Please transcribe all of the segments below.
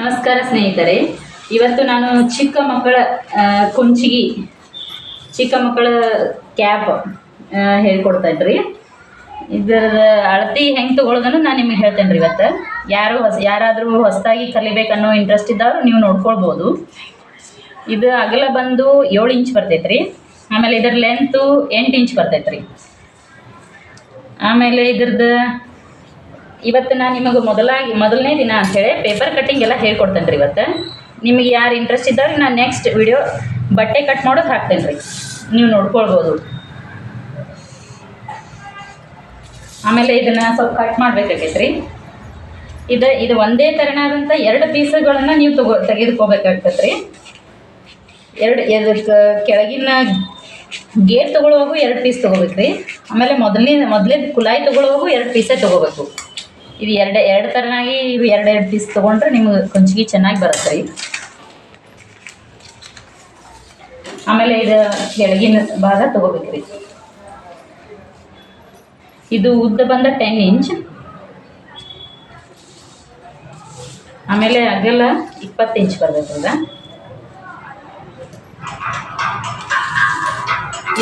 ನಮಸ್ಕಾರ ಸ್ನೇಹಿತರೆ, ಇವತ್ತು ನಾನು ಚಿಕ್ಕ ಮಕ್ಕಳ ಕುಂಚಿಗಿ ಚಿಕ್ಕ ಮಕ್ಕಳ ಕ್ಯಾಪ್ ಹೇಳ್ಕೊಡ್ತಾ ಇದ್ರಿ. ಇದರ ಅಳತಿ ಹೆಂಗೆ ತೊಗೊಳೋದನ್ನು ನಾನು ನಿಮಗೆ ಹೇಳ್ತೇನೆ ರೀ. ಇವತ್ತು ಯಾರಾದರೂ ಹೊಸದಾಗಿ ಕಲಿಬೇಕನ್ನೋ ಇಂಟ್ರೆಸ್ಟ್ ಇದ್ದವರು ನೀವು ನೋಡ್ಕೊಳ್ಬೋದು. ಇದು ಅಗಲ ಬಂದು 7 ಇಂಚ್ ಬರ್ತೈತೆ ರೀ. ಆಮೇಲೆ ಇದರ ಲೆಂತು 8 ಇಂಚ್ ಬರ್ತೈತೆ ರೀ. ಆಮೇಲೆ ಇದ್ರದ್ದು ಇವತ್ತು ನಾನು ನಿಮಗೆ ಮೊದಲನೇ ದಿನ ಅಂಥೇಳಿ ಪೇಪರ್ ಕಟ್ಟಿಂಗ್ ಎಲ್ಲ ಹೇಳ್ಕೊಡ್ತೇನೆ ರೀ. ಇವತ್ತು ನಿಮಗೆ ಯಾರು ಇಂಟ್ರೆಸ್ಟ್ ಇದ್ದವ್ರಿಗೆ ನಾನು ನೆಕ್ಸ್ಟ್ ವಿಡಿಯೋ ಬಟ್ಟೆ ಕಟ್ ಮಾಡೋದು ಹಾಕ್ತೇನೆ ರೀ, ನೀವು ನೋಡ್ಕೊಳ್ಬೋದು. ಆಮೇಲೆ ಇದನ್ನು ಸ್ವಲ್ಪ ಕಟ್ ಮಾಡಬೇಕಾಗೈತೆ ರೀ. ಇದು ಒಂದೇ ಥರನಾದಂಥ 2 ಪೀಸ್ಗಳನ್ನು ನೀವು ತೆಗೆದುಕೋಬೇಕಾಗ್ತದೆ ರೀ. ಇದಕ್ಕೆ ಕೆಳಗಿನ ಗೇಟ್ ತೊಗೊಳುವಾಗೂ 2 ಪೀಸ್ ತೊಗೋಬೇಕು ರೀ. ಆಮೇಲೆ ಮೊದಲೇ ಕುಲಾಯಿ ತೊಗೊಳುವಾಗೂ 2 ಪೀಸೇ ತೊಗೋಬೇಕು. ಇದು ಎರಡು ಥರನಾಗಿ ಇವು 2 ಪೀಸ್ ತೊಗೊಂಡ್ರೆ ನಿಮ್ಗೆ ಕುಂಚಿಗಿ ಚೆನ್ನಾಗಿ ಬರುತ್ತೆ ರೀ. ಆಮೇಲೆ ಇದು ಕೆಳಗಿನ ಭಾಗ ತೊಗೋಬೇಕು ರೀ. ಇದು ಉದ್ದ ಬಂದ 10 ಇಂಚ್, ಆಮೇಲೆ ಅಗಲ 20 ಇಂಚ್ ಬರ್ತೈತದ.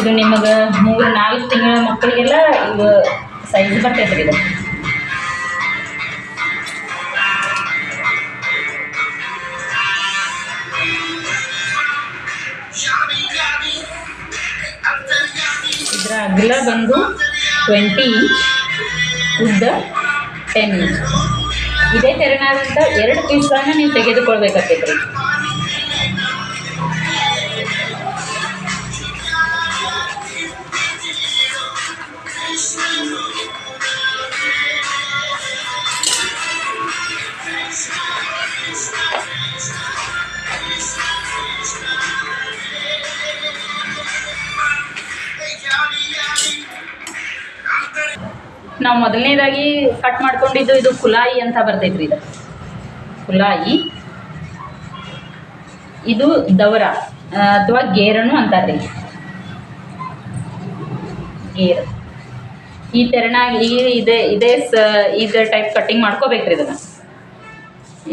ಇದು ನಿಮಗೆ 3-4 ತಿಂಗಳ ಮಕ್ಕಳಿಗೆಲ್ಲ ಇದು ಸೈಜ್ ಬರ್ತೈತೆ ರೀ. ಇದು ಇದರ ಅಗಲ ಬಂದು 20 ಇಂಚ್, ಉದ್ದ 10 ಇಂಚ್. ಇದೇ ತೆರನಾದಂಥ 2 ಪೀಸ್ಗಳನ್ನ ನೀವು ತೆಗೆದುಕೊಳ್ಬೇಕಾಗ್ತೈತೆ ರೀ. ನಾವು ಮೊದಲನೇದಾಗಿ ಕಟ್ ಮಾಡ್ಕೊಂಡಿದ್ದು ಇದು ಕುಲಾಯಿ ಅಂತ ಬರ್ತೈತ್ರಿ. ಇದು ಕುಲಾಯಿ, ಇದು ದವರ ಅಥವಾ ಗೇರನು ಅಂತಾರ್ರಿ. ಗೇರ್ ಈ ತೆರನಾಗಿ ಇದೇ ಟೈಪ್ ಕಟ್ಟಿಂಗ್ ಮಾಡ್ಕೋಬೇಕ್ರಿ. ಇದನ್ನು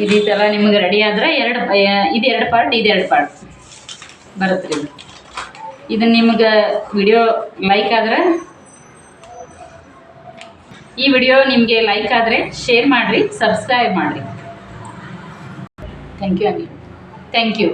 ಈ ರೀತಿ ಎಲ್ಲ ನಿಮಗೆ ರೆಡಿ ಆದರೆ ಇದು 2 ಪಾರ್ಟ್, ಇದು 2 ಪಾರ್ಟ್ ಬರುತ್ತೆ ರೀ. ಇದನ್ನು ನಿಮ್ಗೆ ವಿಡಿಯೋ ಲೈಕ್ ಆದರೆ ಈ ವಿಡಿಯೋ ನಿಮಗೆ ಲೈಕ್ ಆದರೆ ಶೇರ್ ಮಾಡಿರಿ, ಸಬ್ಸ್ಕ್ರೈಬ್ ಮಾಡಿರಿ. Thank you.